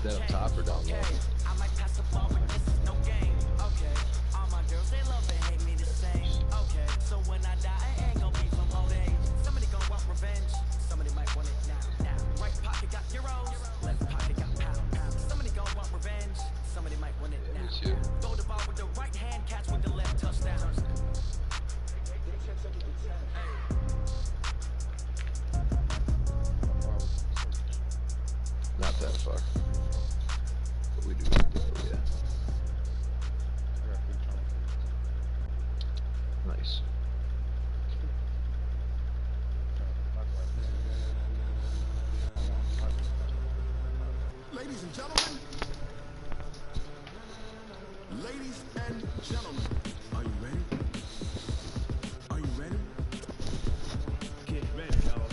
that up top or down low? I might pass the ball, but this is no game. Okay, all my girls, they love and hate me the same. Okay, so when I die, I ain't gonna be from old age. Somebody gonna want revenge. Somebody might want it now. Right pocket got euros, left pocket got pound. Somebody gonna want revenge. Somebody might want it now. Throw the ball with the right hand, catch with the left, touchdown. Not that far. But we do need to go, yeah. Nice. Ladies and gentlemen. Ladies and gentlemen. Are you ready? Are you ready? Get ready, y'all.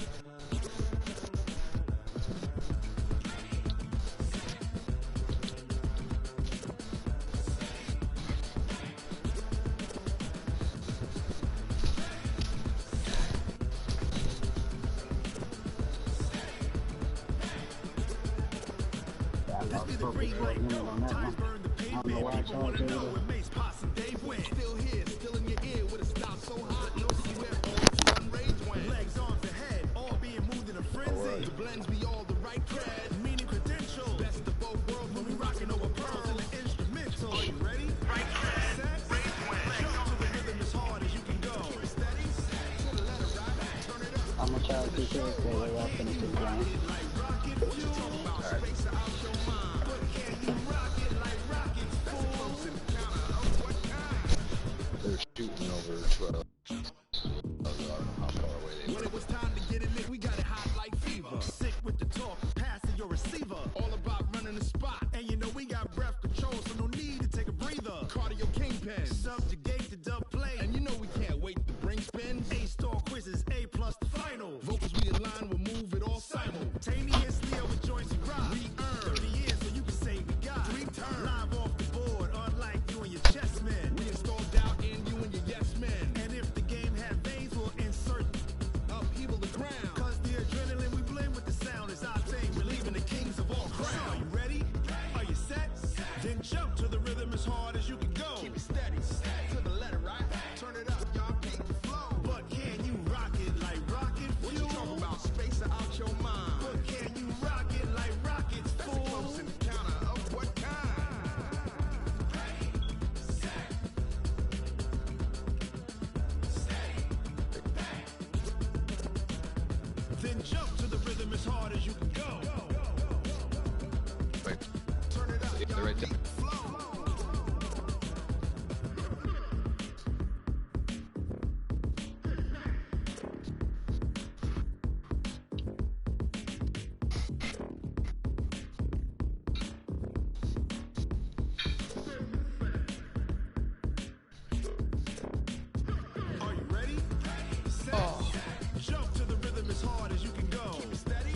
This be the green light, no. Times burn the pavement. People wanna know it makes Pots and Dave win. Still here, still in your ear with a style so hot. No see where all one rage went. Legs, arms, and head, all being moved in a frenzy. The blends be all the right cred, meaning credentials. Best of both worlds when we rocking over pearls in the instrumental. Are you ready? Right cred, set, rage win. Jump to the rhythm as hard as you can go. Keep it steady, to the letter right. Turn it up. I'm gonna try to keep it so we're up in the ground. Like rocket, what you talking about? Space out your mind. But can you rock it like rockets? That's a close encounter of what kind? They're shooting over 12. I don't know how far away they When were. it was time to get it lit, we got it hot like fever. Sick with the talk, passing your receiver. All about running the spot. And you know we got breath control, so no need to take a breather. Cardio kingpin, subjugate the dub play. And you know we can't wait to bring spin. A-star quizzes, A plus the final. Vocals we align, we'll move it all simultaneously over joints and rock. We earn 30 years, so you can say we got 3 turns. Live off the board, unlike you and your chess men. We install doubt in you and your yes men. And if the game had veins, we'll insert upheaval the ground. Cause the adrenaline we blend with the sound is our thing. We're leaving the kings of all crowns. So are you ready? Are you set? Then jump to the rhythm as hard as you can go. Keep it steady, to the letter right. Turn it up, y'all keep the flow. But can you rock it like rocket fuel? What you talking about? Space out your mind. But can you rock it like rockets, fool? That's a close encounter of what kind? Then jump to the rhythm as hard as you can go. Wait, Turn it up, they're y'all right keep there. the flow. Are you ready? Set. Jump to the rhythm as hard as you can go. Keep it steady,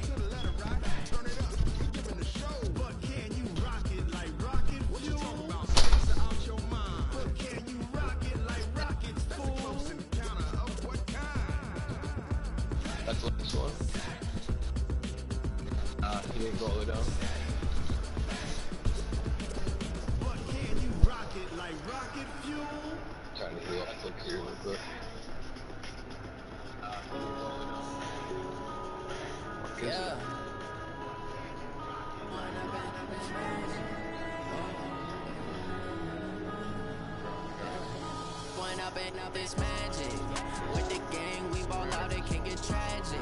to the letter right. Turn it up, we giving the show. But can you rock it like rocket fuel? What you talking about? Space out your mind. But can you rock it like rockets, fool? That's a close encounter of what kind? That's the last one. He didn't go all the way down. But can you rock it like rocket fuel? Trying to heal up click here a little bit. Yeah. Point up and up is magic. With the gang, we ball out, it can get tragic.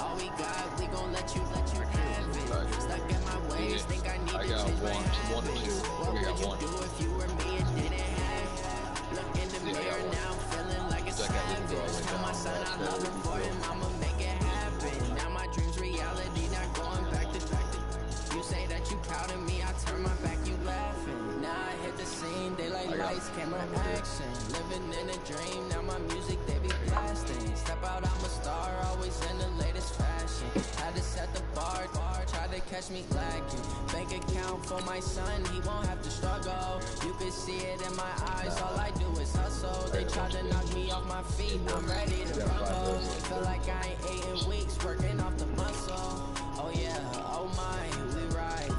All we got, we gon' let you have it. Stuck in my ways, think I need to got change my one or two. habits. What We would got you one. do if you were me and didn't have it? Look in the Yeah, I got mirror one. now, feeling like a That guy didn't go all the way savage. Tell my down. son I That's love what him we for do. him, I'ma make it happen. Now my dreams reality, not going back to. You say that you proud of me, I turn my back, you laughing. Now I hit the scene, daylight lights, camera action. Living in a dream, now my music they be blasting. Step out, I'm a star, always in the latest fashion. Had to set the bar, try to catch me lacking. Bank account for my son, he won't have to struggle. You can see it in my eyes, all I do is hustle. They tried to knock me off my feet, I'm ready to rumble. Feel like I ain't ate in weeks, working off the muscle. Oh yeah, oh my, we ride.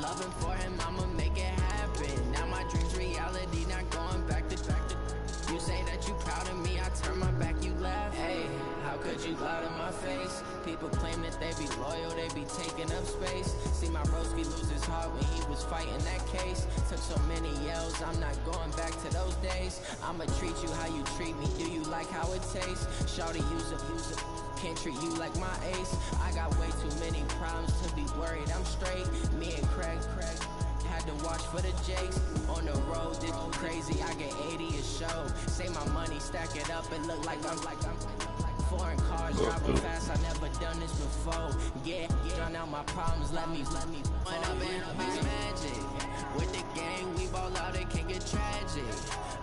loving for him, I'ma make it happen. Now my dreams reality, not going back to. You say that you proud of me, I turn my back, you laugh. Hey, how could you lie to my face? People claim that they be loyal, they be taking up space. See my broski lose his heart when he was fighting that case. Took so many yells, I'm not going back to those days. I'ma treat you how you treat me, do you like how it tastes? Shawty, use it. Can't treat you like my ace. I got way too many problems to be worried, I'm straight. Me and Craig had to watch for the Jakes. On the road, this crazy, I get 80 a show. Say my money, stack it up, it look like I'm foreign cars, driving fast, I never done this before. Yeah, drown out my problems, let me Went up in a big magic. With the gang, we ball out, it can get tragic.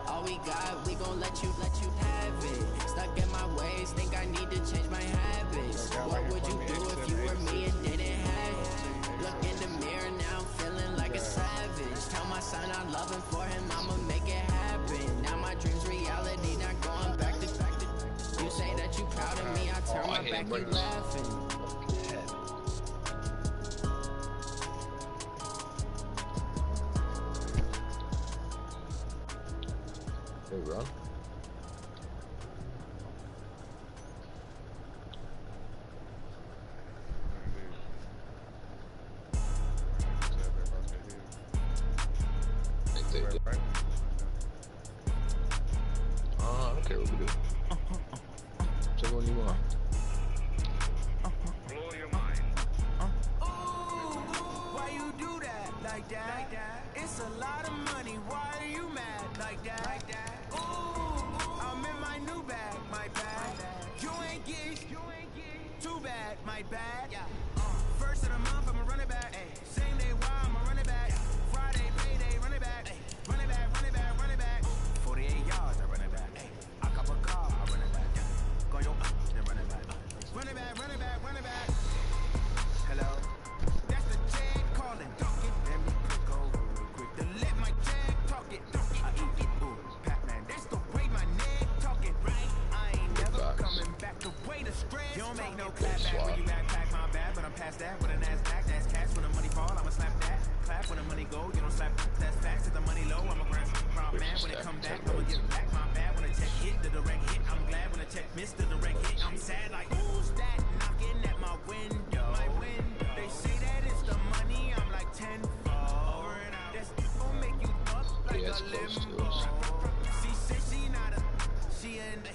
All we got, we gon' let you have it. Stuck in my ways, think I need to change my habits. What would you do if you were me and didn't have it? Look in the mirror now, I'm feeling like a savage. Tell my son I'm loving for him, I'ma make it happen. Now my dreams reality, not going back to. You say that you proud of me, I turn my back, you laughing. Hey, bro. Okay, what we do? Whichever one you want. Blow your mind. Why you do that like that? It's a lot of money. Why are you mad like that? Ooh, I'm in my new bag, my bag. You ain't get too bad, my bad. First of the month, I'ma run it back. Same day, why I'ma run it back. Friday, payday, run it back. Run it back, run it back, run it back. 48 yards, I run it back. I cop a car, I run it back. Go yo, then run it back. Run it back, run it back, run it back. Hello, that's the jag calling. Let me go real quick. To let my jag talk it. I eat it, ooh, Pac-Man. That's the way my neck talking, right? I ain't never coming back. The way the stress. You don't make no clap back when you backpack my bad, but I'm past that. With a NASDAQ, that's cash. When the money fall, I'ma slap that. Clap when the money go, you don't slap. That's facts. If the money low, I'm a grand man. When it come back, I'ma give back my bad. When the check hit, the direct hit. I'm glad when the check missed the direct hit. I'm sad like who's that knocking at my window? My window. They say that it's the money. I'm like 10 over and out. That's gonna make you up like a limbo. She said she not a, she and they.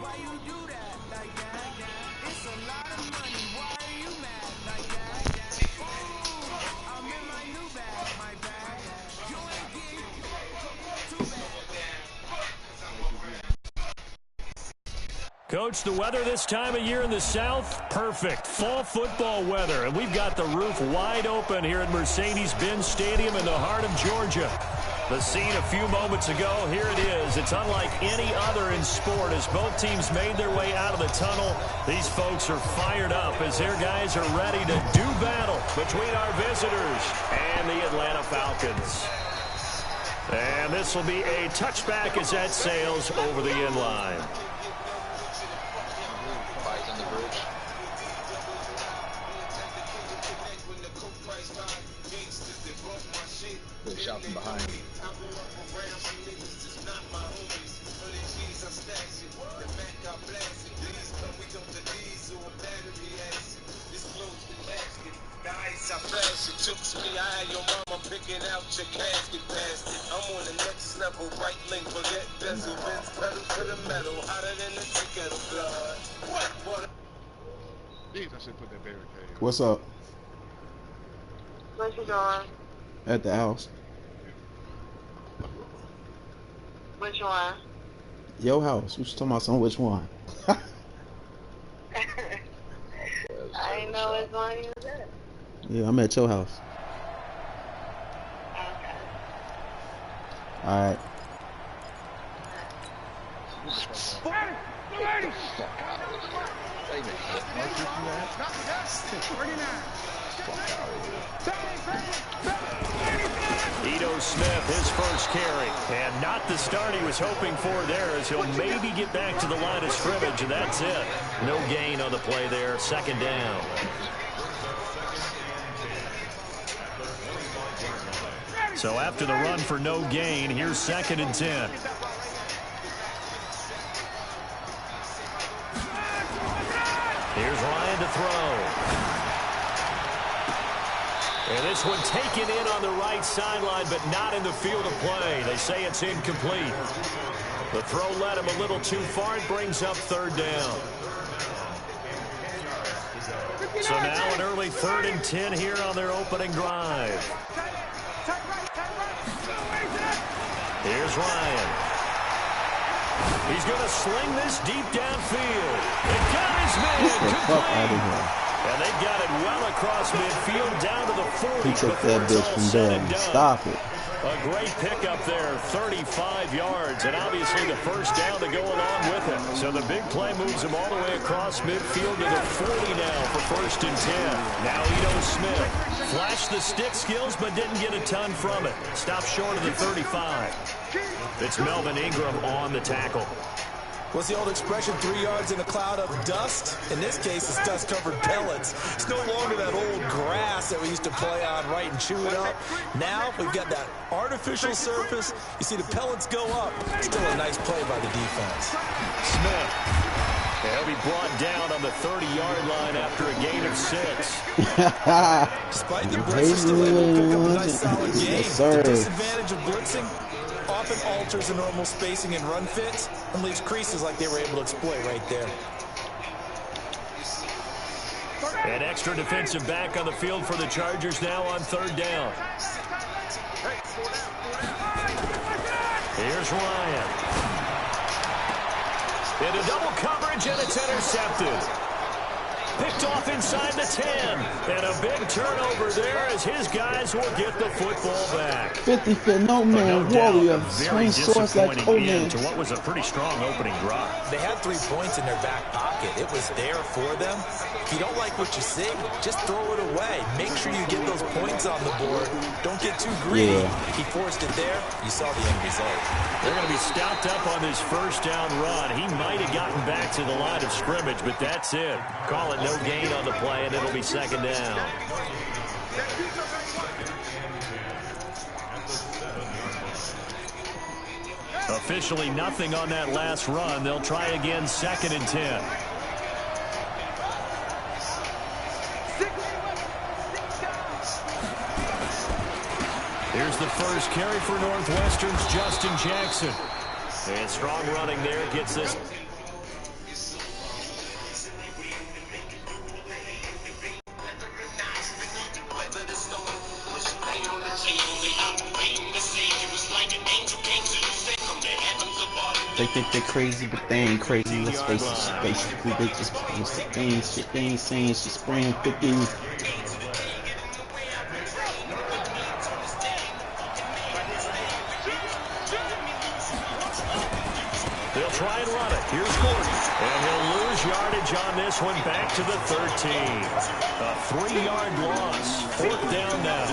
Why you do that like that? It's a lot of money. Why are you mad like that? I'm in my new bag, my bag. You ain't get too bad. Coach, the weather this time of year in the South, perfect. Fall football weather, and we've got the roof wide open here at Mercedes-Benz Stadium in the heart of Georgia. The scene a few moments ago, here it is. It's unlike any other in sport as both teams made their way out of the tunnel. These folks are fired up as their guys are ready to do battle between our visitors and the Atlanta Falcons. And this will be a touchback as that sails over the end line. On the bridge. They shout from behind. Took me, I had your mama picking out your casket basket. I'm on the next level, right link, forget bezel, Benz pedal to the metal, hotter than the ticket of blood. What? I should put that barricade. What's up? What you doing? At the house. Which one? Your house. What you talking about? Some which one? I didn't know which one you was at. Yeah, I'm at your house. Okay. Alright. Ito Smith, his first carry. And not the start he was hoping for there as he'll maybe get back to the line of scrimmage, and that's it. No gain on the play there. Second down. So after the run for no gain, here's 2nd and 10. Here's Ryan to throw. And this one taken in on the right sideline, but not in the field of play. They say it's incomplete. The throw led him a little too far. It brings up 3rd down. So now an early 3rd and 10 here on their opening drive. Here's Ryan. He's going to sling this deep downfield. They got his man. Get the fuck out of here. And they got it well across midfield down to the 40. He took that bitch from there. Stop it. A great pickup there, 35 yards, and obviously the first down to go along with it. So the big play moves him all the way across midfield to the 40 now for 1st and 10. Now Ito Smith flashed the stick skills but didn't get a ton from it. Stopped short of the 35. It's Melvin Ingram on the tackle. What's the old expression, 3 yards in a cloud of dust? In this case, it's dust-covered pellets. It's no longer that old grass that we used to play on, right, and chew it up. Now we've got that artificial surface. You see the pellets go up. Still a nice play by the defense. Smith. He'll be brought down on the 30-yard line after a gain of 6. Despite the blitz, still able to pick up a nice solid gain. Yes, sir. The disadvantage of blitzing often alters the normal spacing and run fits and leaves creases like they were able to exploit right there. An extra defensive back on the field for the Chargers now on 3rd down. Here's Ryan. Into double coverage, and it's intercepted. Picked off inside the 10. And a big turnover there as his guys will get the football back. 50-50, no man, warrior. Swing source like Conan. To what was a pretty strong opening drive. They had 3 points in their back pocket. It was there for them. If you don't like what you see, just throw it away. Make sure you get those points on the board. Don't get too greedy. Yeah. He forced it there. You saw the end result. They're going to be stopped up on this first down run. He might have gotten back to the line of scrimmage, but that's it. Call it no gain on the play, and it'll be 2nd down. Officially nothing on that last run. They'll try again 2nd and 10. Here's the first carry for Northwestern's Justin Jackson. And strong running there gets this. They think they're crazy, but they ain't crazy. Let's face it, basically they just promise the things. Shit they ain't saying, she's spraying 50. They'll try and run it. Here's Gordon. And he'll lose yardage on this one back to the 13. A 3-yard loss. 4th down now.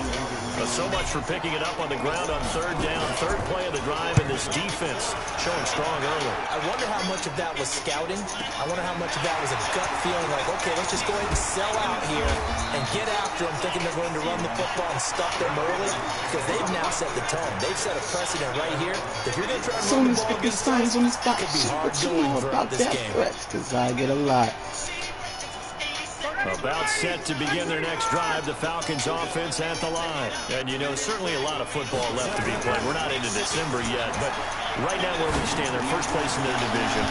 So much for picking it up on the ground on 3rd down. 3rd play of the drive, and this defense showing strong early. I wonder how much of that was scouting. I wonder how much of that was a gut feeling like, okay, let's just go ahead and sell out here and get after them, thinking they're going to run the football and stuff them early, because they've now set the tone. They've set a precedent right here. If you're going to try and run the ball against us, it could be hard going throughout this game. Because I get a lot. About set to begin their next drive, the Falcons offense at the line. And, you know, certainly a lot of football left to be played. We're not into December yet, but right now where we stand, they're first place in their division.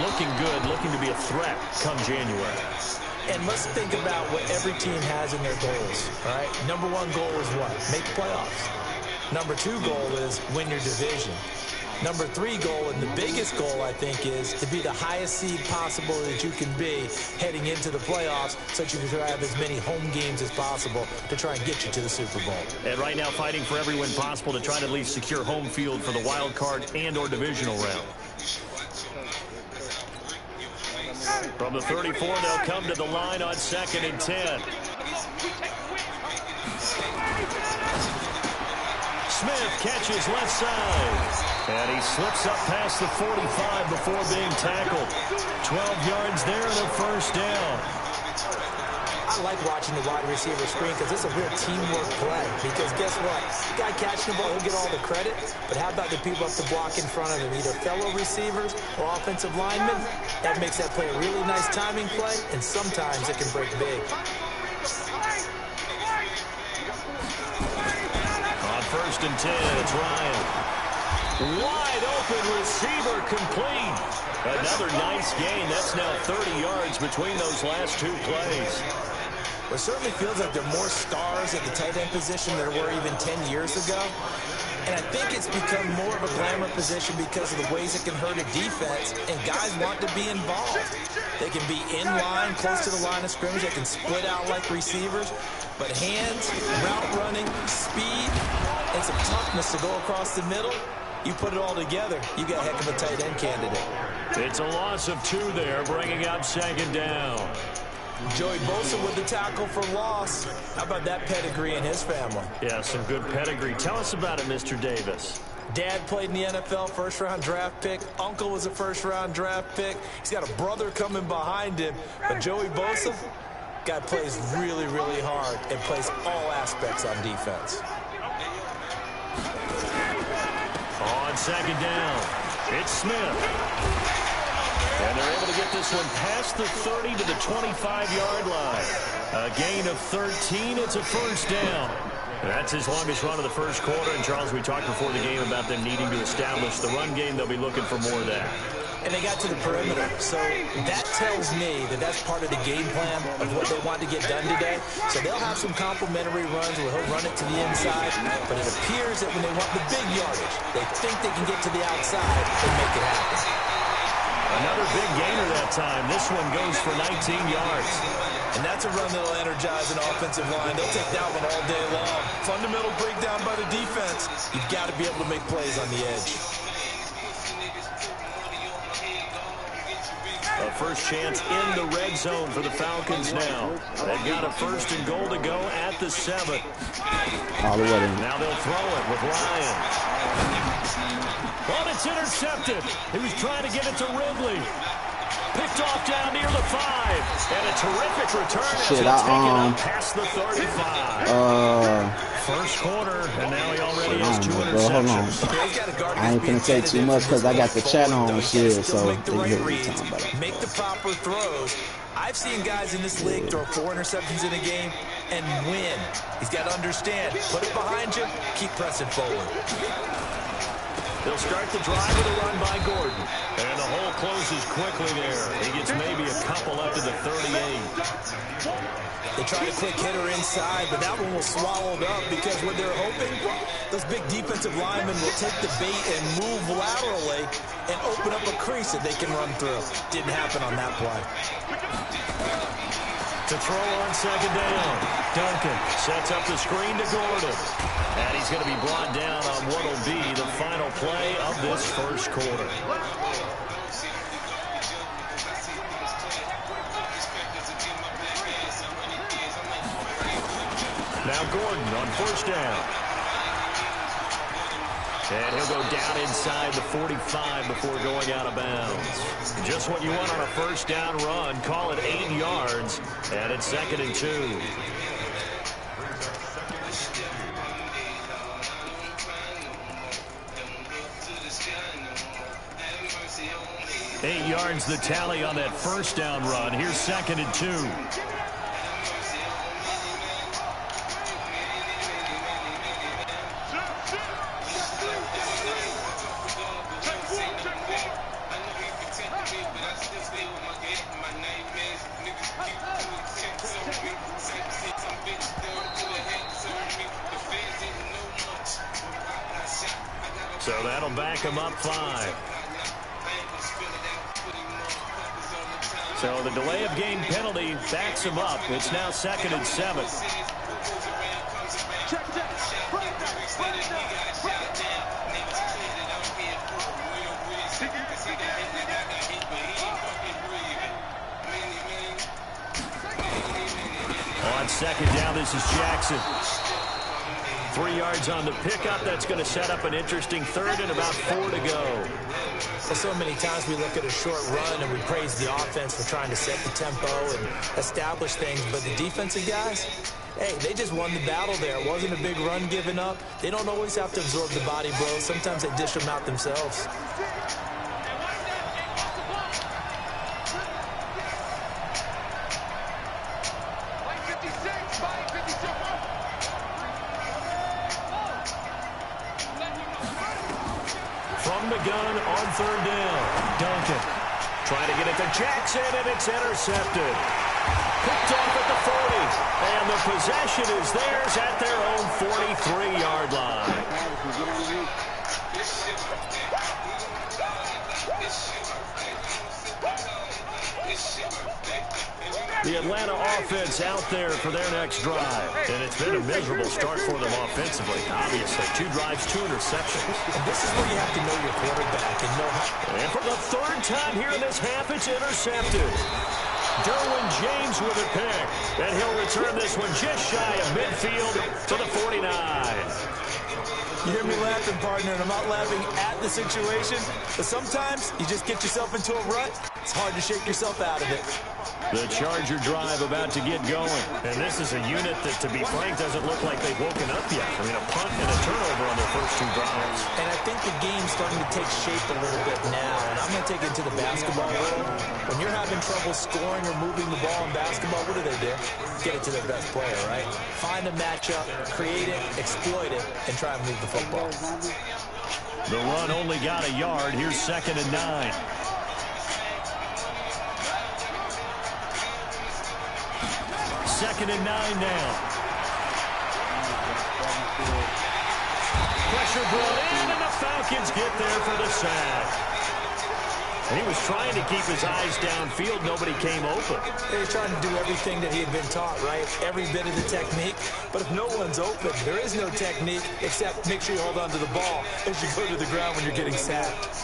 Looking good, looking to be a threat come January. And let's think about what every team has in their goals, all right? Number 1 goal is what? Make the playoffs. Number 2 goal is win your division. Number 3 goal, and the biggest goal, I think, is to be the highest seed possible that you can be heading into the playoffs so that you can have as many home games as possible to try and get you to the Super Bowl. And right now fighting for every win possible to try to at least secure home field for the wild card and or divisional round. From the 34, they'll come to the line on 2nd and 10. Smith catches left side. And he slips up past the 45 before being tackled. 12 yards there and a first down. I like watching the wide receiver screen because it's a real teamwork play. Because guess what? The guy catching the ball, he'll get all the credit. But how about the people up the block in front of him, either fellow receivers or offensive linemen? That makes that play a really nice timing play, and sometimes it can break big. On 1st and 10, it's Ryan. Wide open receiver complete. Another nice gain. That's now 30 yards between those last 2 plays. It certainly feels like there are more stars at the tight end position than there were even 10 years ago. And I think it's become more of a glamour position because of the ways it can hurt a defense, and guys want to be involved. They can be in line, close to the line of scrimmage. They can split out like receivers. But hands, route running, speed, and some toughness to go across the middle, you put it all together, you got a heck of a tight end candidate. It's a loss of 2 there, bringing up 2nd down. Joey Bosa with the tackle for loss. How about that pedigree in his family? Yeah, some good pedigree. Tell us about it, Mr. Davis. Dad played in the NFL, first-round draft pick. Uncle was a first-round draft pick. He's got a brother coming behind him. But Joey Bosa, guy plays really, really hard and plays all aspects on defense. On 2nd down, it's Smith. And they're able to get this one past the 30 to the 25-yard line. A gain of 13. It's a 1st down. That's his longest run of the 1st quarter. And, Charles, we talked before the game about them needing to establish the run game. They'll be looking for more of that. And they got to the perimeter. So that tells me that that's part of the game plan of what they want to get done today. So they'll have some complimentary runs where he'll run it to the inside. But it appears that when they want the big yardage, they think they can get to the outside and make it happen. Another big gainer that time. This one goes for 19 yards. And that's a run that'll energize an offensive line. They'll take that one all day long. Fundamental breakdown by the defense. You've got to be able to make plays on the edge. A first chance in the red zone for the Falcons now. They've got a 1st and goal to go at the 7. Now they'll throw it with Ryan. Well, it's intercepted. He was trying to get it to Ridley. Picked off down near the 5. And a terrific return as he'll take it up past the 35. 1st quarter, and now he already has 2 interceptions. I ain't gonna say too much because I got the chat on shit, so make the right reads, make the proper throws. I've seen guys in this league throw 4 interceptions in a game and win. He's got to understand, put it behind you, keep pressing forward. They'll start the drive with a run by Gordon. And the hole closes quickly there. He gets maybe a couple up to the 38. They try to quick hitter inside, but that one was swallowed up because what they're hoping, those big defensive linemen will take the bait and move laterally and open up a crease that they can run through. Didn't happen on that play. To throw on 2nd down. Duncan sets up the screen to Gordon. And he's going to be brought down on what will be the final play of this 1st quarter. Now Gordon on 1st down. And he'll go down inside the 45 before going out of bounds. Just what you want on a 1st down run. Call it 8 yards. And it's 2nd and 2. Eight yards the tally on that 1st down run. Here's 2nd and 2. So that'll back him up 5. So the delay of game penalty backs him up. It's now 2nd and 7. On 2nd down, this is Jackson. 3 yards on the pickup. That's going to set up an interesting 3rd and about 4 to go. Well, so many times we look at a short run and we praise the offense for trying to set the tempo and establish things, but the defensive guys, hey, they just won the battle there. It wasn't a big run given up. They don't always have to absorb the body blows. Sometimes they dish them out themselves. From the gun on third down. Duncan trying to get it to Jackson, and it's intercepted. Picked off at the 40. And the possession is theirs at their own 43-yard line. The Atlanta offense out there for their next drive. And it's been a miserable start for them offensively, obviously. 2 drives, 2 interceptions. And this is where you have to know your quarterback and know how. And for the 3rd time here in this half, it's intercepted. Derwin James with a pick. And he'll return this one just shy of midfield to the 49. You hear me laughing, partner, and I'm not laughing at the situation. But sometimes you just get yourself into a rut. It's hard to shake yourself out of it. The Charger drive about to get going. And this is a unit that, to be frank, doesn't look like they've woken up yet. I mean, a punt and a turnover on their first 2 drives. And I think the game's starting to take shape a little bit now. And I'm going to take it to the basketball world. When you're having trouble scoring or moving the ball in basketball, what do? Get it to their best player, right? Find a matchup, create it, exploit it, and try and move the football. The run only got a yard. Here's 2nd and 9. Second and 9 now. Pressure brought in, and the Falcons get there for the sack. He was trying to keep his eyes downfield. Nobody came open. He was trying to do everything that he had been taught, right? Every bit of the technique. But if no one's open, there is no technique except make sure you hold on to the ball as you go to the ground when you're getting sacked.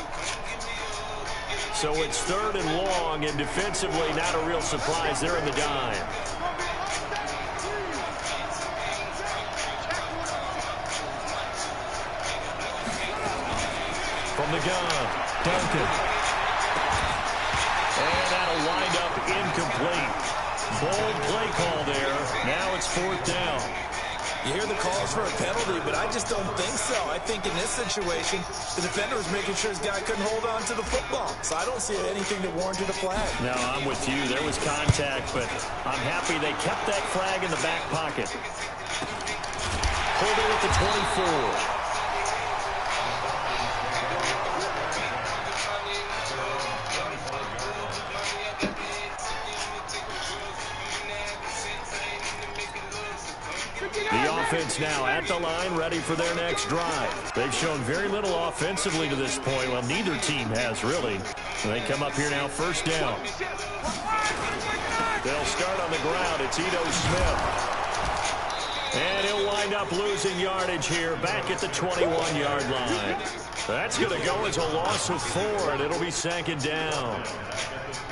So it's 3rd and long, and defensively not a real surprise there in the dime. From the gun, Duncan. And that'll wind up incomplete. Bold play call there. Now it's 4th down. You hear the calls for a penalty, but I just don't think so. I think in this situation, the defender was making sure his guy couldn't hold on to the football. So I don't see anything that warranted a flag. No, I'm with you. There was contact, but I'm happy they kept that flag in the back pocket. Holding at the 24. The offense now at the line, ready for their next drive. They've shown very little offensively to this point. Well, neither team has, really. They come up here now, 1st down. They'll start on the ground. It's Ito Smith. And he'll wind up losing yardage here, back at the 21-yard line. That's going to go as a loss of 4, and it'll be 2nd down.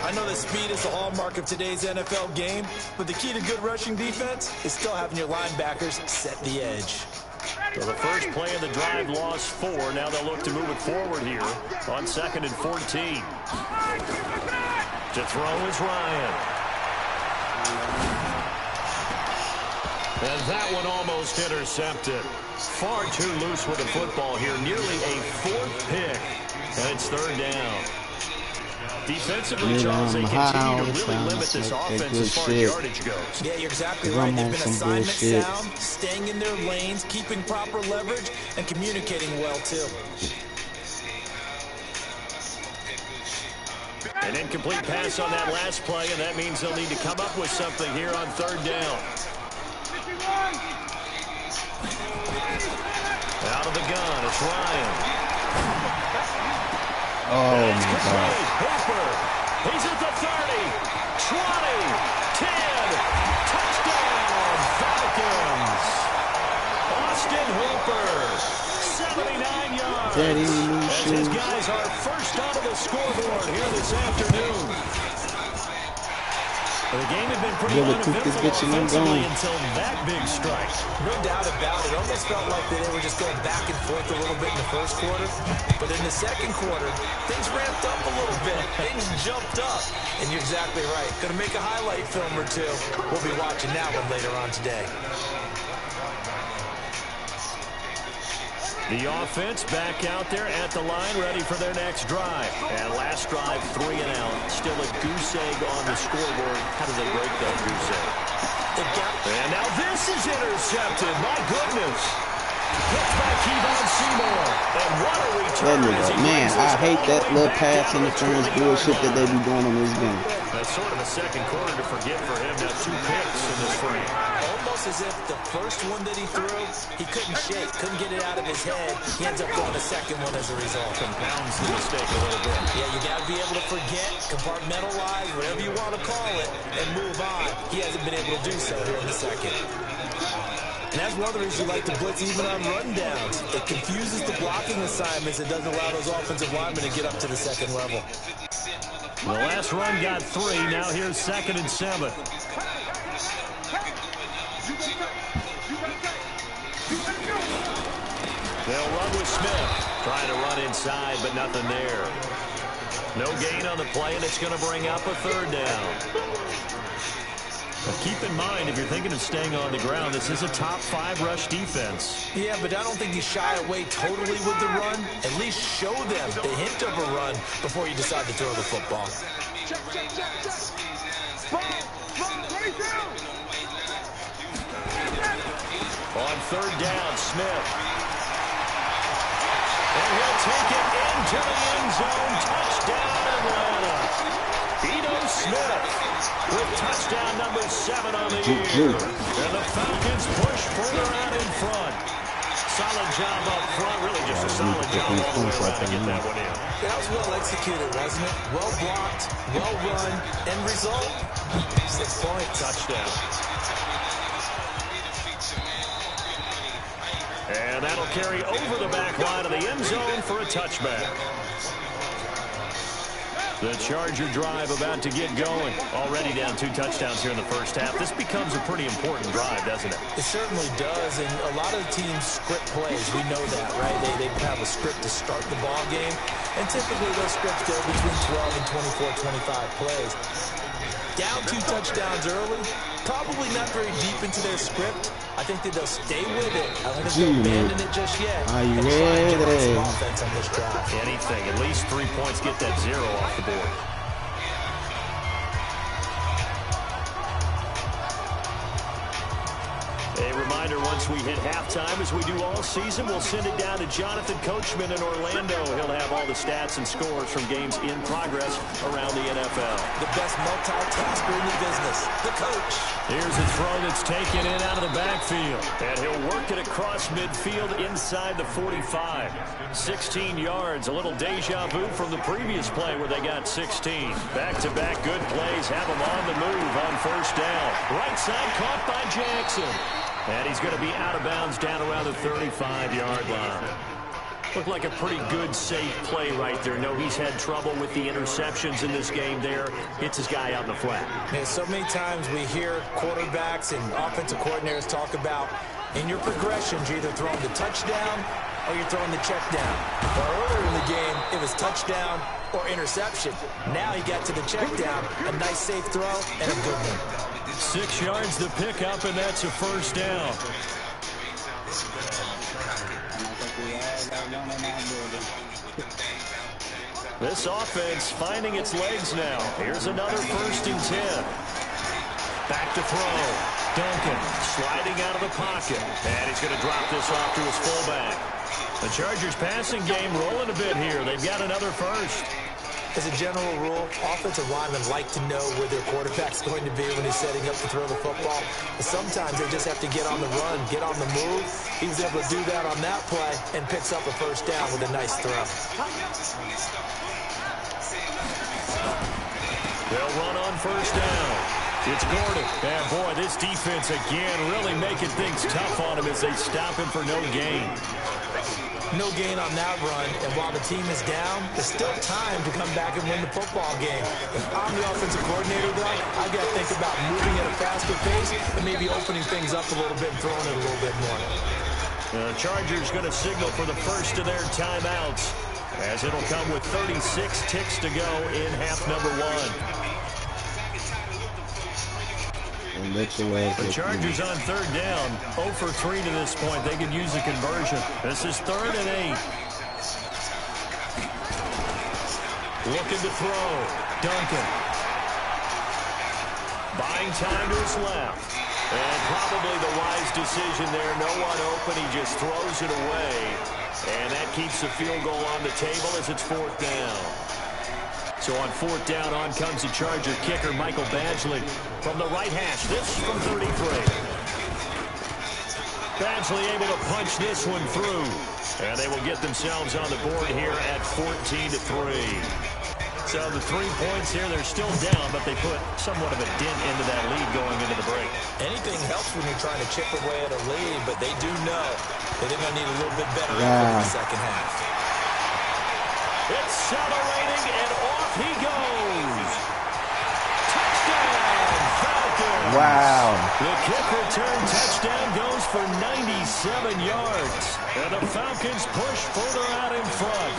I know that speed is the hallmark of today's NFL game, but the key to good rushing defense is still having your linebackers set the edge. So the first play of the drive lost 4. Now they'll look to move it forward here on 2nd and 14. To throw is Ryan. And that one almost intercepted. Far too loose with the football here. Nearly a 4th pick. And it's 3rd down. Defensively, Charles, they continue to really limit this offense as far as yardage goes. Yeah, you're exactly right. They've been assignment sound, staying in their lanes, keeping proper leverage, and communicating well, too. An incomplete pass on that last play, and that means they'll need to come up with something here on 3rd down. Out of the gun, it's Ryan. Oh, my God. Hooper. He's at the 30, 20, 10. Touchdown, Falcons. Austin Hooper, 79 yards. As his guys are first onto the scoreboard here this afternoon. The game had been pretty uneventful offensively until that big strike. No doubt about it. It almost felt like they were just going back and forth a little bit in the first quarter. But in the second quarter, things ramped up a little bit. Things jumped up. And you're exactly right. Going to make a highlight film or two. We'll be watching that one later on today. The offense back out there at the line, ready for their next drive. And last drive, 3 and out. Still a goose egg on the scoreboard. How do they break that goose egg? And now this is intercepted. My goodness. Picked by Kevon Seymour. And what a return. Man, I hate that little pass interference bullshit that they be doing on this game. That's sort of a second quarter to forget for him. Now 2 picks in this frame. Almost as if the first one that he threw, he couldn't shake, couldn't get it out of his head. He ends up throwing a second one as a result. Compounds the mistake a little bit. Yeah, you got to be able to forget, compartmentalize, whatever you want to call it, and move on. He hasn't been able to do so here in the second. And that's one of the reasons you like to blitz even on rundowns. It confuses the blocking assignments. It doesn't allow those offensive linemen to get up to the second level. The last run got 3. Now here's 2nd and 7. They'll run with Smith. Trying to run inside, but nothing there. No gain on the play, and it's going to bring up a 3rd down. But keep in mind, if you're thinking of staying on the ground, this is a top 5 rush defense. Yeah, but I don't think you shy away totally with the run. At least show them the hint of a run before you decide to throw the football. On 3rd down, Smith. And he'll take it into the end zone. Touchdown, Atlanta. Ito Smith with touchdown number 7 on the year. And the Falcons push further out in front. Solid job up front. Really just a solid job all the way around to get that one in. That was well executed, wasn't it? Well blocked, well run. End result, 6 points. Touchdown. And that'll carry over the back line of the end zone for a touchback. The Charger drive about to get going. Already down 2 touchdowns here in the first half. This becomes a pretty important drive, doesn't it? It certainly does, and a lot of the teams script plays. We know that, right? They have a script to start the ball game, and typically those scripts go between 12 and 24, 25 plays. Down 2 touchdowns early, probably not very deep into their script. I think that they'll stay with it. I don't think they'll abandon it just yet. Are you ready? Offense on this drive. Anything, at least 3 points, get that 0 off the board. A reminder, once we hit halftime, as we do all season, we'll send it down to Jonathan Coachman in Orlando. He'll have all the stats and scores from games in progress around the NFL. The best multitasker in the business, the coach. Here's a throw that's taken in out of the backfield. And he'll work it across midfield inside the 45. 16 yards, a little deja vu from the previous play where they got 16. Back-to-back good plays have them on the move on 1st down. Right side caught by Jackson. And he's going to be out of bounds down around the 35-yard line. Looked like a pretty good, safe play right there. No, he's had trouble with the interceptions in this game there. Hits his guy out in the flat. Man, so many times we hear quarterbacks and offensive coordinators talk about in your progressions, you're either throwing the touchdown or you're throwing the check down. Well, earlier in the game, it was touchdown or interception. Now he got to the check down, a nice safe throw, and a good one. 6 yards to pick up, and that's a 1st down. This offense finding its legs now. Here's another 1st and 10. Back to throw. Duncan sliding out of the pocket. And he's going to drop this off to his fullback. The Chargers passing game rolling a bit here. They've got another 1st. As a general rule, offensive linemen like to know where their quarterback's going to be when he's setting up to throw the football. But sometimes they just have to get on the run, get on the move. He was able to do that on that play and picks up a 1st down with a nice throw. They'll run on 1st down. It's Gordon. And boy, this defense again really making things tough on him as they stop him for no gain. no gain on that run. And while the team is down, there's still time to come back and win the football game. If I'm the offensive coordinator, though, I've got to think about moving at a faster pace and maybe opening things up a little bit and throwing it a little bit more. The Chargers going to signal for the first of their timeouts, as it'll come with 36 ticks to go in half number 1. The Chargers on third down, 0 for 3 to this point. They could use a conversion. This is 3rd and 8. Looking to throw. Duncan. Buying time to his left. And probably the wise decision there. No one open. He just throws it away. And that keeps the field goal on the table as it's 4th down. So on 4th down, on comes the Charger kicker, Michael Badgley, from the right hash. This from 33. Badgley able to punch this one through. And they will get themselves on the board here at 14-3. So the 3 points here, they're still down, but they put somewhat of a dent into that lead going into the break. Anything helps when you're trying to chip away at a lead, but they do know that they're going to need a little bit better effort in the second half. Accelerating, and off he goes. Touchdown, Falcons. Wow. The kick return touchdown goes for 97 yards. And the Falcons push further out in front.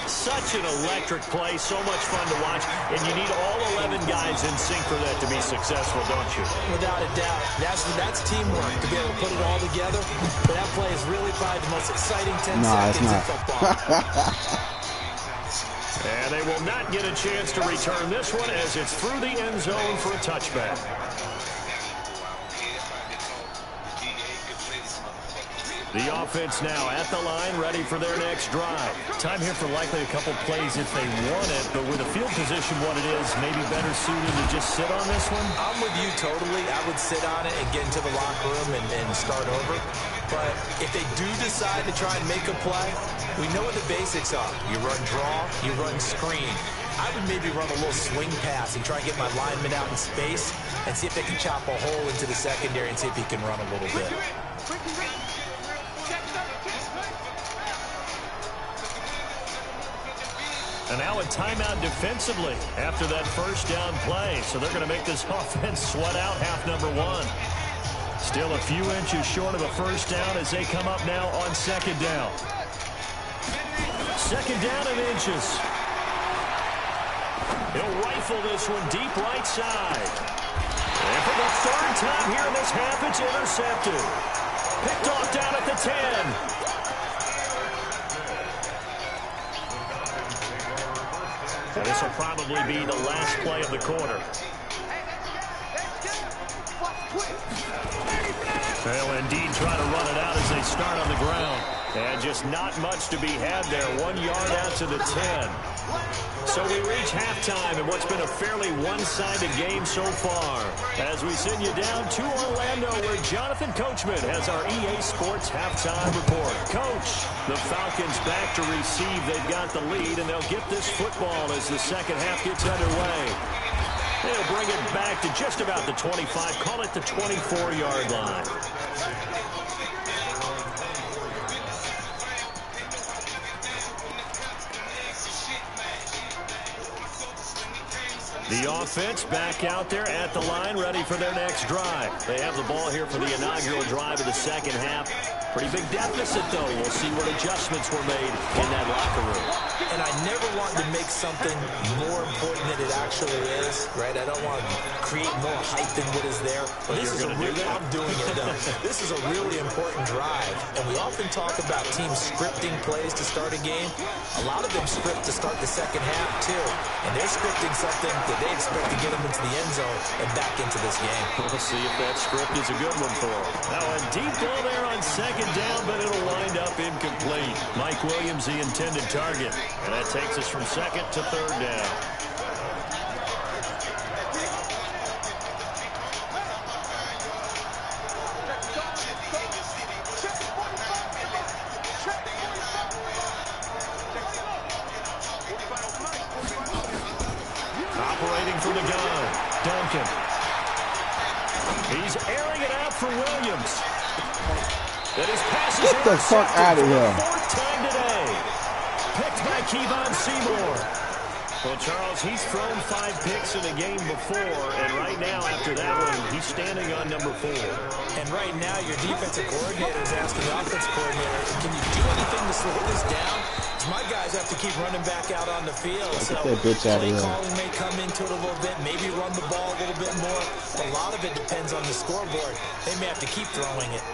Such an electric play, so much fun to watch, and you need all 11 guys in sync for that to be successful, don't you? Without a doubt. That's teamwork, to be able to put it all together. But that play is really probably the most exciting 10 seconds in football. And they will not get a chance to return this one as it's through the end zone for a touchback. The offense now at the line, ready for their next drive. Time here for likely a couple plays if they want it, but with the field position what it is, maybe better suited to just sit on this one? I'm with you totally. I would sit on it and get into the locker room and start over. But if they do decide to try and make a play, we know what the basics are. You run draw, you run screen. I would maybe run a little swing pass and try and get my lineman out in space and see if they can chop a hole into the secondary and see if he can run a little bit. And now a timeout defensively after that first down play. So they're going to make this offense sweat out half number 1. Still a few inches short of a first down as they come up now on 2nd down. 2nd down and inches. He'll rifle this one deep right side. And for the 3rd time here in this half, it's intercepted. Picked off down at the 10. And this will probably be the last play of the quarter. They'll indeed try to run it out as they start on the ground. And just not much to be had there. 1 yard out to the 10. So we reach halftime in what's been a fairly one-sided game so far. As we send you down to Orlando, where Jonathan Coachman has our EA Sports halftime report. Coach, the Falcons back to receive. They've got the lead, and they'll get this football as the second half gets underway. They'll bring it back to just about the 25, call it the 24-yard line. The offense back out there at the line, ready for their next drive. They have the ball here for the inaugural drive of the second half. Pretty big deficit, though. We'll see what adjustments were made in that locker room. And I never want to make something more important than it actually is, right? I don't want to create more hype than what is there. But this is a really, I'm doing it, though. This is a really important drive. And we often talk about teams scripting plays to start a game. A lot of them script to start the second half, too. And they're scripting something that they expect to get them into the end zone and back into this game. We'll see if that script is a good one for them. Now a deep ball there on 2nd down, but it'll wind up incomplete. Mike Williams, the intended target. And that takes us from 2nd to 3rd down. Operating from the gun, Duncan. He's airing it out for Williams. Get the fuck out of here. Fourth time today. Picked by Kevon Seymour. Well, Charles, he's thrown 5 picks in a game before, and right now, after that one, he's standing on number 4. And right now, your defensive coordinator is asking the offensive coordinator, can you do anything to slow this down? Because my guys have to keep running back out on the field. So play calling may come into it a little bit, maybe run the ball a little bit more. A lot of it depends on the scoreboard. They may have to keep throwing it.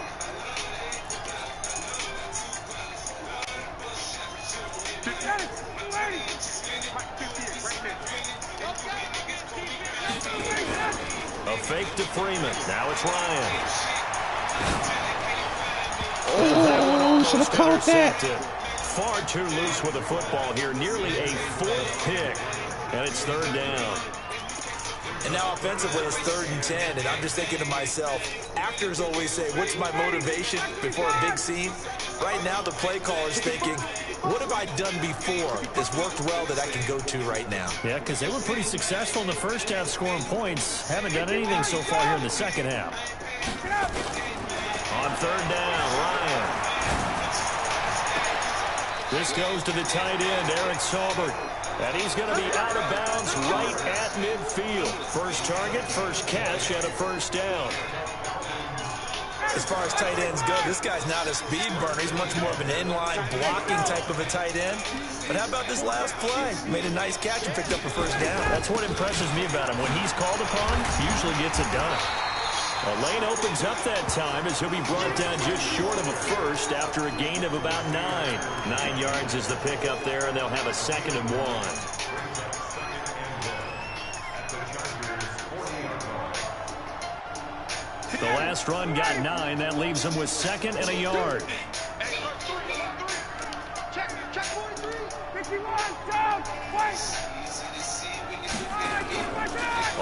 A fake to Freeman. Now it's Ryan. Oh, should have caught that. Far too loose with the football here. Nearly a 4th pick. And it's 3rd down. And now offensively, it's 3rd and 10. And I'm just thinking to myself, actors always say, what's my motivation before a big scene? Right now, the play caller's thinking, what have I done before that's worked well that I can go to right now? Yeah, because they were pretty successful in the first half scoring points. Haven't done anything so far here in the second half. On 3rd down, Ryan. This goes to the tight end, Eric Saubert. And he's going to be out of bounds right at midfield. First target, first catch, and a 1st down. As far as tight ends go, this guy's not a speed burner. He's much more of an inline blocking type of a tight end. But how about this last play? Made a nice catch and picked up a 1st down. That's what impresses me about him. When he's called upon, he usually gets it done. A lane opens up that time as he'll be brought down just short of a 1st after a gain of about 9. 9 yards is the pickup there, and they'll have a 2nd and 1. The last run got 9. That leaves him with 2nd and a yard. Check 43, 51, down, wait.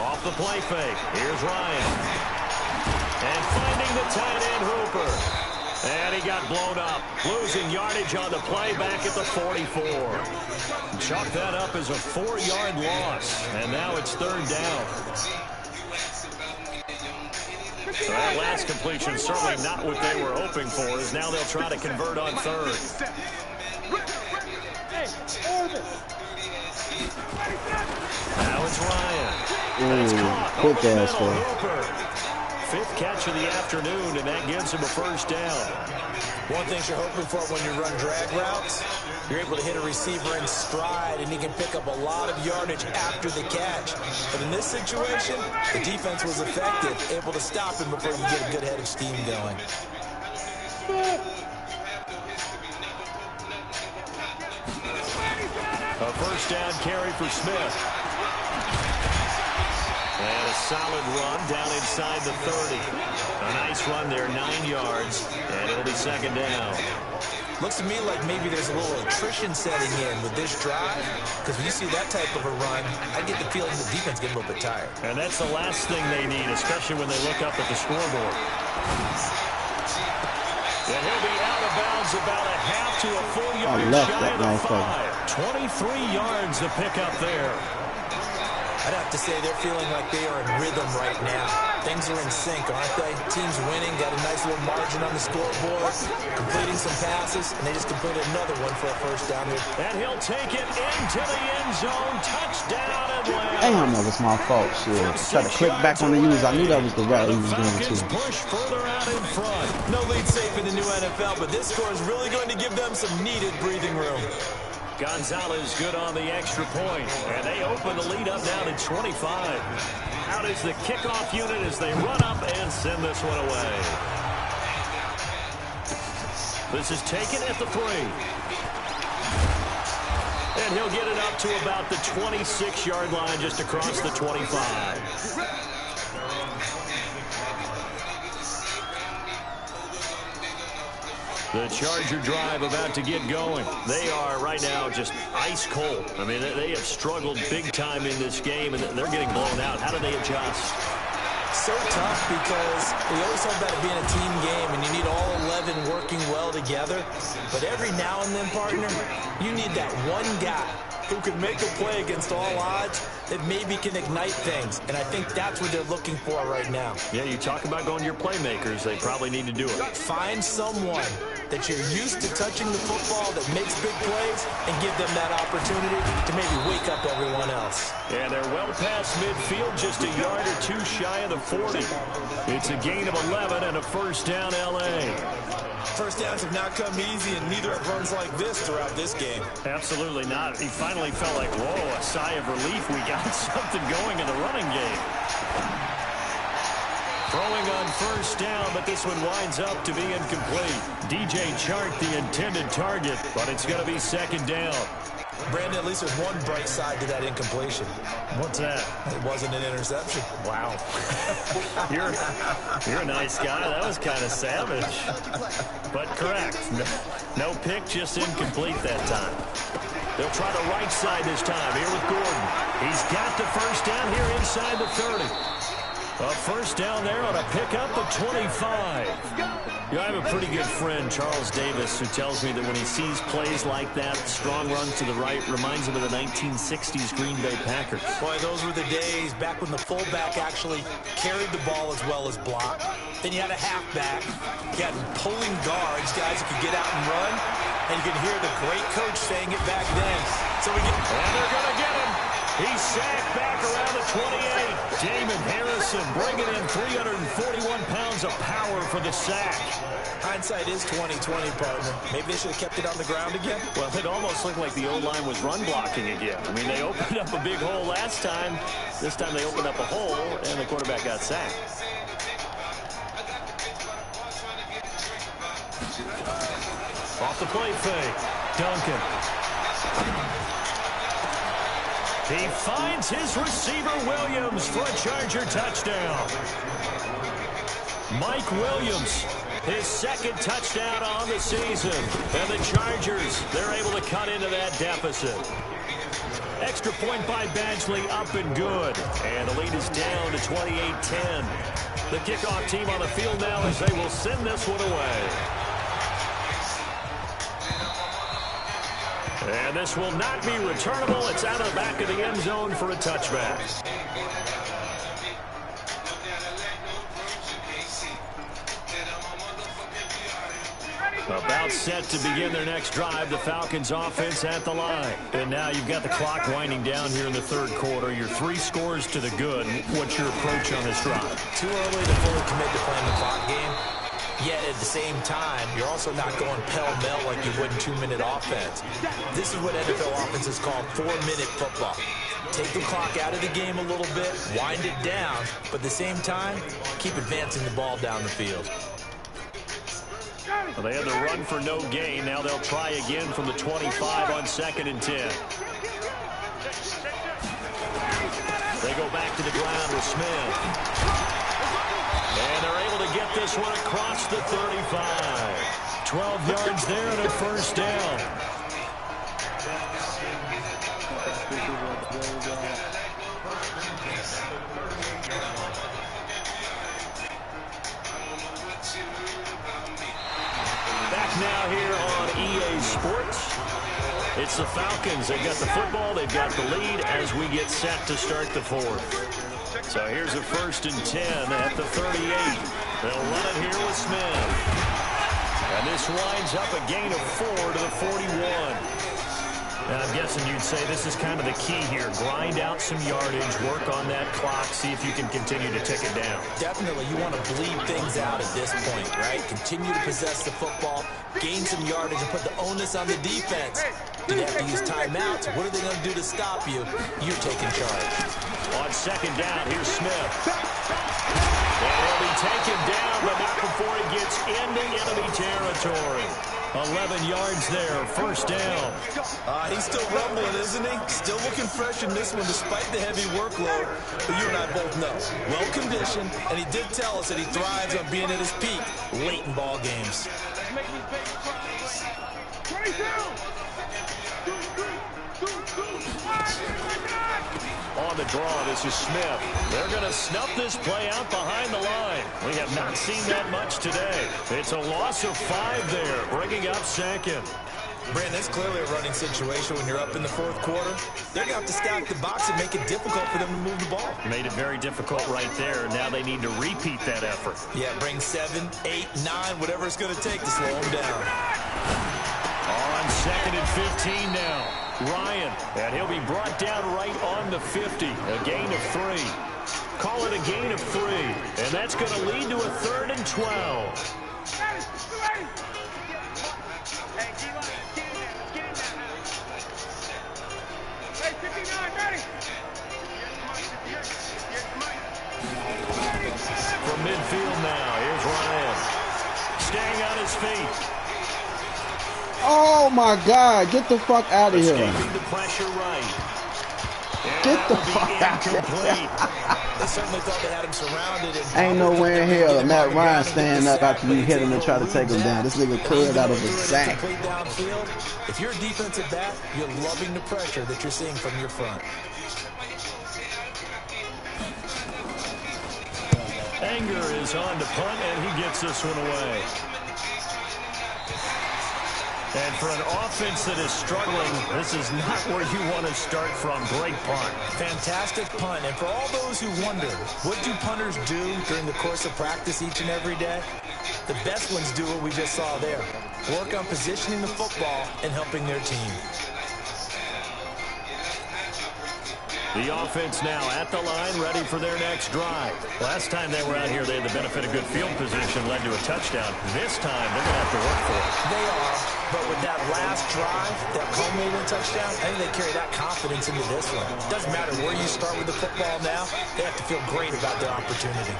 Off the play fake. Here's Ryan. And finding the tight end Hooper. And he got blown up. Losing yardage on the play back at the 44. Chalk that up as a 4-yard loss. And now it's 3rd down. So that last completion certainly not what they were hoping for, as now they'll try to convert on 3rd. Now it's Ryan. That's caught over the middle. Hooper. 5th catch of the afternoon, and that gives him a 1st down. One thing you're hoping for when you run drag routes, you're able to hit a receiver in stride, and he can pick up a lot of yardage after the catch. But in this situation, the defense was effective, able to stop him before you get a good head of steam going. A 1st down carry for Smith. And a solid run down inside the 30. A nice run there, 9 yards, and it'll be 2nd down. Looks to me like maybe there's a little attrition setting in with this drive, because when you see that type of a run, I get the feeling the defense getting a little bit tired. And that's the last thing they need, especially when they look up at the scoreboard. And he'll be out of bounds about a half to a full yard shy of the 5. 23 yards to pick up there. I'd have to say they're feeling like they are in rhythm right now. Things are in sync, aren't they? Team's winning, got a nice little margin on the scoreboard, completing some passes, and they just completed another one for a 1st down here. And he'll take it into the end zone. Touchdown, Atlanta. Damn, that was my fault. Shit. Try to click back on the use. I knew that was the route he was going to. Push further out in front. No lead safe in the new NFL, but this score is really going to give them some needed breathing room. Gonzalez good on the extra point, and they open the lead up now to 25. Out is the kickoff unit as they run up and send this one away. This is taken at the 3. And he'll get it up to about the 26-yard line, just across the 25. The Charger drive about to get going. They are right now just ice cold. I mean, they have struggled big time in this game, and they're getting blown out. How do they adjust? So tough, because we always talk about it being a team game, and you need all 11 working well together. But every now and then, partner, you need that one guy who can make a play against all odds that maybe can ignite things. And I think that's what they're looking for right now. Yeah, you talk about going to your playmakers. They probably need to do it. Find someone that you're used to touching the football that makes big plays and give them that opportunity to maybe wake up everyone else. And they're well past midfield, just a yard or two shy of the 40. It's a gain of 11 and a first down, L.A. First downs have not come easy, and neither have runs like this throughout this game. Absolutely not. He finally felt like, whoa, a sigh of relief. We got something going in the running game. Throwing on first down, but this one winds up to be incomplete. DJ Chark, the intended target, but it's going to be second down. Brandon, at least there's one bright side to that incompletion. What's that? It wasn't an interception. Wow. You're a nice guy. That was kind of savage. But correct. No pick, just incomplete that time. They'll try the right side this time. Here with Gordon. He's got the first down here inside the 30. A first down there on a pickup of 25. I have a pretty good friend, Charles Davis, who tells me that when he sees plays like that, strong runs to the right, reminds him of the 1960s Green Bay Packers. Boy, those were the days back when the fullback actually carried the ball as well as blocked. Then you had a halfback. You had pulling guards, guys who could get out and run. And you could hear the great coach saying it back then. So we get... And they're going to get him. He's sacked back around the 28. Damon Harrison bringing in 341 pounds of power for the sack. Hindsight is 20/20, partner. Maybe they should have kept it on the ground again. Well, it almost looked like the O-line was run blocking again. I mean, they opened up a big hole last time. This time they opened up a hole, and the quarterback got sacked. Off the play fake. Duncan. He finds his receiver, Williams, for a Charger touchdown. Mike Williams, his second touchdown on the season. And the Chargers, they're able to cut into that deficit. Extra point by Badgley, up and good. And the lead is down to 28-10. The kickoff team on the field now as they will send this one away. And this will not be returnable. It's out of the back of the end zone for a touchback. About set to begin their next drive. The Falcons offense at the line. And now you've got the clock winding down here in the third quarter. You're 3 scores to the good. What's your approach on this drive? Too early to fully commit to playing the clock game. Yet at the same time, you're also not going pell-mell like you would in 2-minute offense. This is what NFL offenses call 4-minute football. Take the clock out of the game a little bit, wind it down, but at the same time, keep advancing the ball down the field. Well, they had the run for no gain. Now they'll try again from the 25 on 2nd and 10. They go back to the ground with Smith. And they're able to get this one across the 35. 12 yards there and a first down. Back now here on EA Sports. It's the Falcons. They've got the football. They've got the lead as we get set to start the fourth. So here's a 1st and 10 at the 38. They'll run it here with Smith. And this winds up a gain of 4 to the 41. Now, I'm guessing you'd say this is kind of the key here. Grind out some yardage, work on that clock, see if you can continue to tick it down. Definitely, you want to bleed things out at this point, right? Continue to possess the football, gain some yardage, and put the onus on the defense. Do they have to use timeouts? What are they going to do to stop you? You're taking charge. On 2nd down, here's Smith. And he'll be taken down, but not before he gets into enemy territory. 11 yards there, first down. He's still rumbling, isn't he? Still looking fresh in this one despite the heavy workload. But you and I both know, well-conditioned, and he did tell us that he thrives on being at his peak late in ball games. On the draw, this is Smith. They're going to snuff this play out behind the line. We have not seen that much today. It's a loss of 5 there, bringing up 2nd. Brandon, it's clearly a running situation when you're up in the fourth quarter. They're going to have to stack the box and make it difficult for them to move the ball. Made it very difficult right there. Now they need to repeat that effort. Yeah, bring 7, 8, 9, whatever it's going to take to slow them down. On 2nd and 15 now. Ryan, and he'll be brought down right on the 50. A gain of 3. Call it a gain of 3. And that's going to lead to a 3rd and 12. From midfield now, here's Ryan. Staying on his feet. Oh my God, get the fuck out of here. Escaping the pressure right. Get the fuck out of here. They certainly thought they had him surrounded. Ain't no way in hell Matt Ryan standing up after you hit him and try to take him down. This nigga curled out of his sack. If you're a defensive back, you're loving the pressure that you're seeing from your front. Anger is on to punt, and he gets this one away. And for an offense that is struggling, this is not where you want to start from. Great punt. Fantastic punt. And for all those who wonder, what do punters do during the course of practice each and every day? The best ones do what we just saw there. Work on positioning the football and helping their team. The offense now at the line, ready for their next drive. Last time they were out here, they had the benefit of good field position, led to a touchdown. This time, they're going to have to work for it. They are, but with that last drive, that culminating touchdown, I think they carry that confidence into this one. Doesn't matter where you start with the football now, they have to feel great about their opportunity.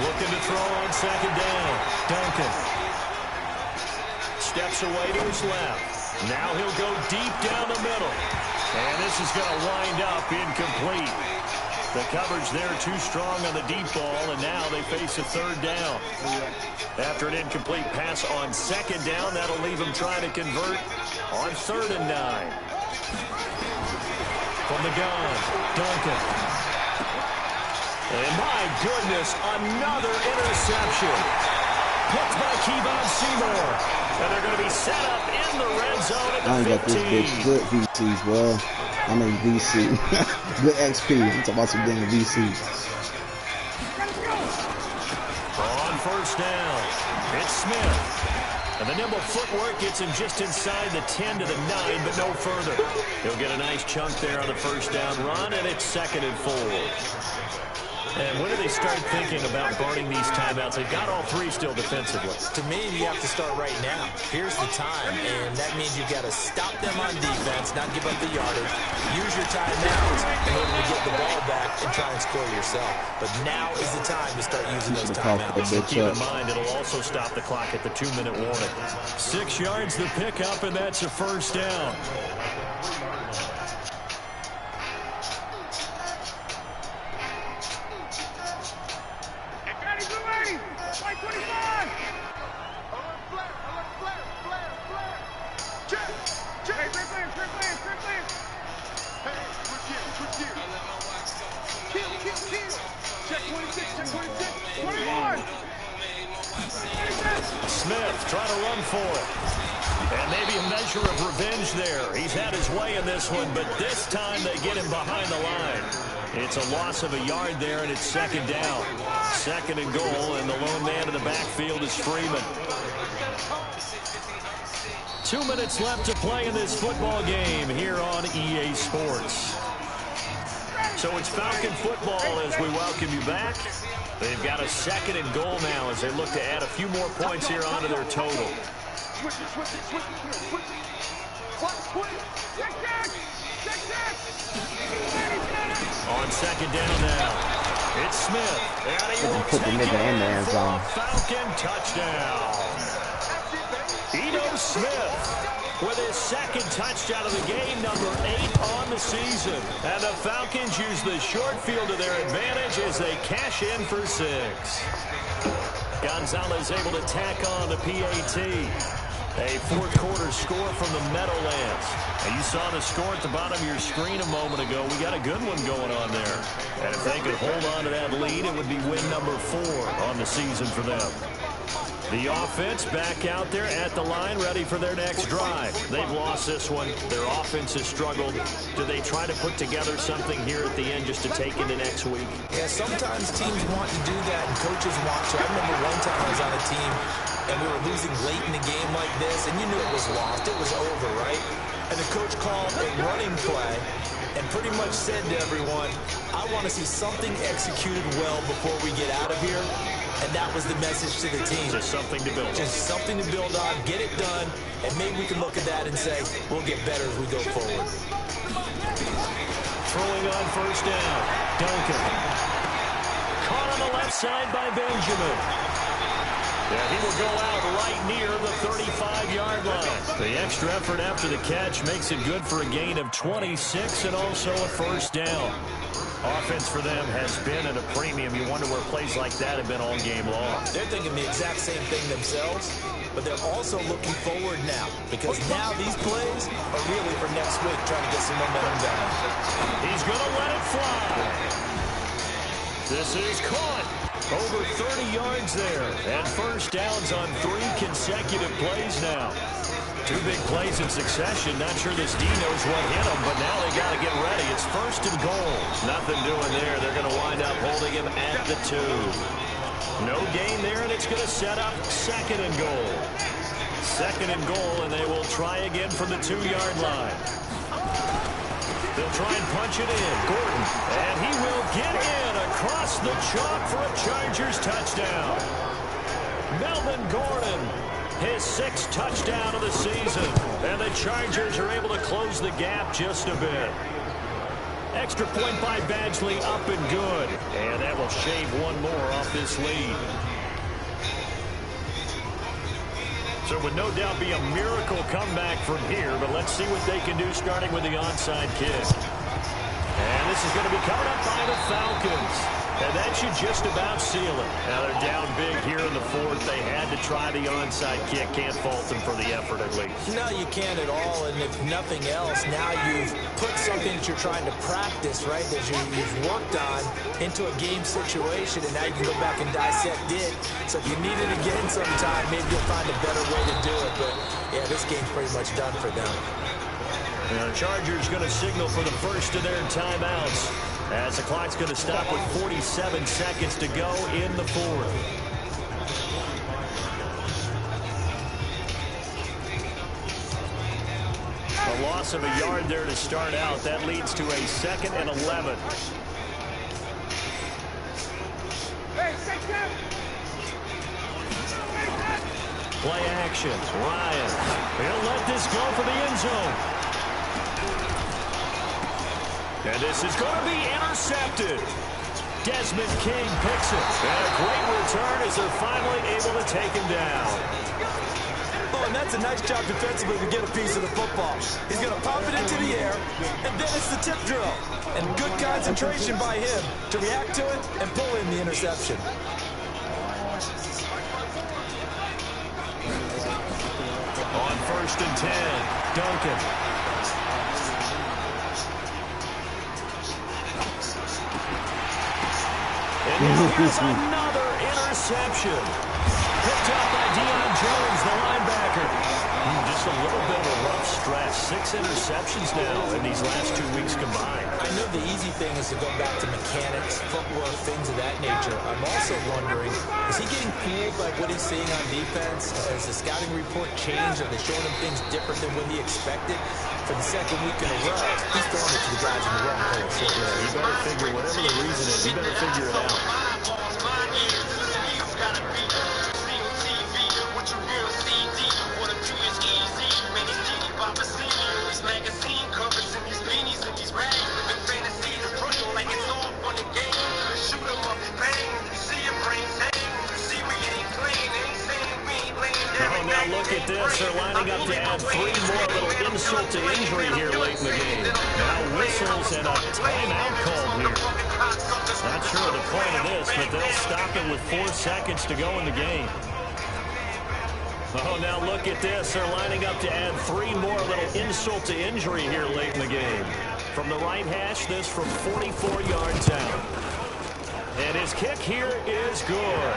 Looking to throw on 2nd down. Duncan steps away to his left. Now he'll go deep down the middle. And this is going to wind up incomplete. The coverage there too strong on the deep ball, and now they face a 3rd down. After an incomplete pass on 2nd down, that'll leave them trying to convert on 3rd and 9. From the gun, Duncan. And my goodness, another interception. Picked by Kevon Seymour. And they're going to be set up in the red zone at the 15. I got this bitch good VCs, bro. I mean VC. Good XP. I'm talking about some damn VC. On 1st down, it's Smith. And the nimble footwork gets him just inside the 10 to the 9, but no further. He'll get a nice chunk there on the 1st down run, and it's 2nd and 4. And when do they start thinking about burning these timeouts? They've got all 3 still defensively. To me, you have to start right now. Here's the time, and that means you've got to stop them on defense, not give up the yardage. Use your timeouts in order to get the ball back and try and score yourself. But now is the time to start using those timeouts. Keep in mind, it'll also stop the clock at the 2-minute warning. 6 yards the pickup, and that's a 1st down. Smith trying to run for it. And maybe a measure of revenge there. He's had his way in this one, but this time they get him behind the line. It's a loss of a yard there, and it's 2nd down. 2nd and goal, and the lone man in the backfield is Freeman. 2 minutes left to play in this football game here on EA Sports. So it's Falcon football as we welcome you back. They've got a 2nd and goal now as they look to add a few more points here onto their total. On 2nd down now, it's Smith. And he will put the nigga in the end zone. Falcon touchdown. Eno Smith with his 2nd touchdown of the game, number 8 on the season. And the Falcons use the short field to their advantage as they cash in for 6. Gonzalez able to tack on the PAT. A fourth quarter score from the Meadowlands. And you saw the score at the bottom of your screen a moment ago. We got a good one going on there. And if they could hold on to that lead, it would be win number 4 on the season for them. The offense back out there at the line, ready for their next drive. They've lost this one. Their offense has struggled. Do they try to put together something here at the end just to take into next week? Yeah, sometimes teams want to do that, and coaches want to. I remember one time I was on a team, and we were losing late in the game like this, and you knew it was lost. It was over, right? And the coach called a running play and pretty much said to everyone, I want to see something executed well before we get out of here. And that was the message to the team. Just something to build on. Just something to build on, get it done, and maybe we can look at that and say, we'll get better as we go forward. Throwing on first down, Duncan. Caught on the left side by Benjamin. Yeah, he will go out right near the 35-yard line. The extra effort after the catch makes it good for a gain of 26 and also a first down. Offense for them has been at a premium. You wonder where plays like that have been all game long. They're thinking the exact same thing themselves, but they're also looking forward now because now these plays are really for next week, trying to get some momentum down. He's going to let it fly. This is caught. Over 30 yards there. And first downs on 3 consecutive plays now. 2 big plays in succession. Not sure this D knows what hit him, but now they got to get ready. It's first and goal. Nothing doing there. They're going to wind up holding him at the 2. No gain there, and it's going to set up second and goal. Second and goal, and they will try again from the 2-yard line. They'll try and punch it in. Gordon, and he will get in across the chalk for a Chargers touchdown. Melvin Gordon, his 6th touchdown of the season. And the Chargers are able to close the gap just a bit. Extra point by Badgley, up and good. And that will shave one more off this lead. So it would no doubt be a miracle comeback from here, but let's see what they can do starting with the onside kick. And this is going to be covered up by the Falcons. And that should just about seal it. Now they're down big here in the 4th. They had to try the onside kick. Can't fault them for the effort at least. No, you can't at all. And if nothing else, now you've put something that you're trying to practice, right, that you've worked on into a game situation. And now you can go back and dissect it. So if you need it again sometime, maybe you'll find a better way to do it. But, yeah, this game's pretty much done for them. The Chargers going to signal for the first of their timeouts, as the clock's going to stop with 47 seconds to go in the 4th. A loss of a yard there to start out. That leads to a 2nd and 11. Play action. Ryan. He'll let this go for the end zone. And this is going to be intercepted. Desmond King picks it. And a great return as they're finally able to take him down. Oh, and that's a nice job defensively to get a piece of the football. He's going to pump it into the air, and then it's the tip drill. And good concentration by him to react to it and pull in the interception. On 1st and 10, Duncan. And now here's another interception. Picked up by Deion Jones, the linebacker. Just a little bit of a rough stretch. 6 interceptions now in these last 2 weeks combined. I know the easy thing is to go back to mechanics, footwork, things of that nature. I'm also wondering, is he getting fooled by what he's seeing on defense? Has the scouting report changed? Are they showing him things different than what he expected? For the 2nd week in a row, he's throwing it to the guys in the wrong place. Yeah, he better figure, whatever the reason is, he better figure it out. Look at this. They're lining up to add 3 more. Little insult to injury here late in the game. Now whistles and a timeout called here. Not sure of the point of this, but they'll stop it with 4 seconds to go in the game. Oh, now look at this. They're lining up to add 3 more, little insult to injury here late in the game. From the right hash, this from 44 yards out. And his kick here is good.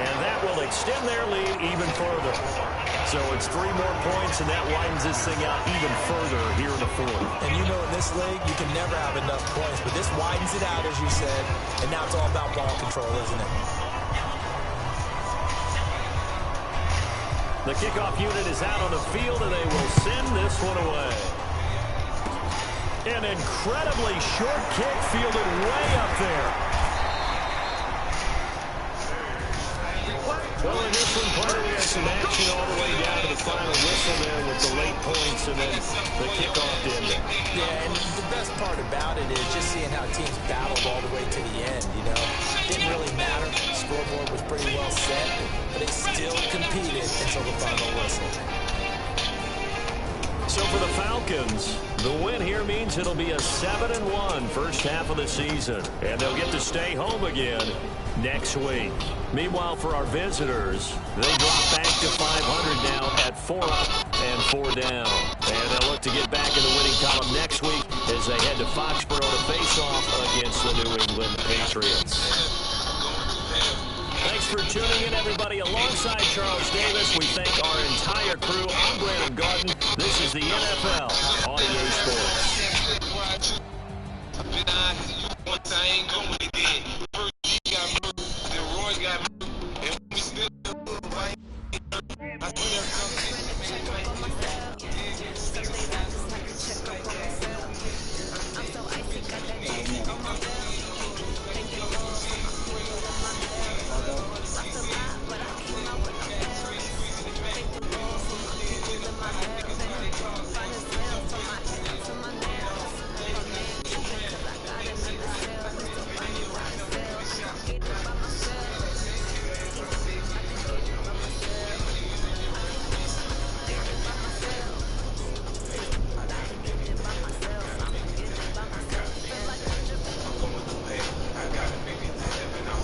And that will extend their lead even further. So it's 3 more points, and that widens this thing out even further here in the fourth. And you know in this league, you can never have enough points, but this widens it out, as you said, and now it's all about ball control, isn't it? The kickoff unit is out on the field, and they will send this one away. An incredibly short kick fielded way up there. Well, in this one, Carter, we had some action all the way down to the final whistle there with the late points and then the kickoff to end it. Yeah, and the best part about it is just seeing how teams battled all the way to the end, you know. Didn't really matter. The scoreboard was pretty well set, but they still competed until the final whistle. So for the Falcons, the win here means it'll be a 7-1 first half of the season, and they'll get to stay home again next week. Meanwhile, for our visitors, they drop back to 500 now at 4 up and 4 down. And they'll look to get back in the winning column next week as they head to Foxborough to face off against the New England Patriots. Thanks for tuning in, everybody. Alongside Charles Davis, we thank our entire crew. I'm Brandon Garden. This is the NFL on EA Sports. I ain't going there. First he got murdered, then Roy got murdered, and we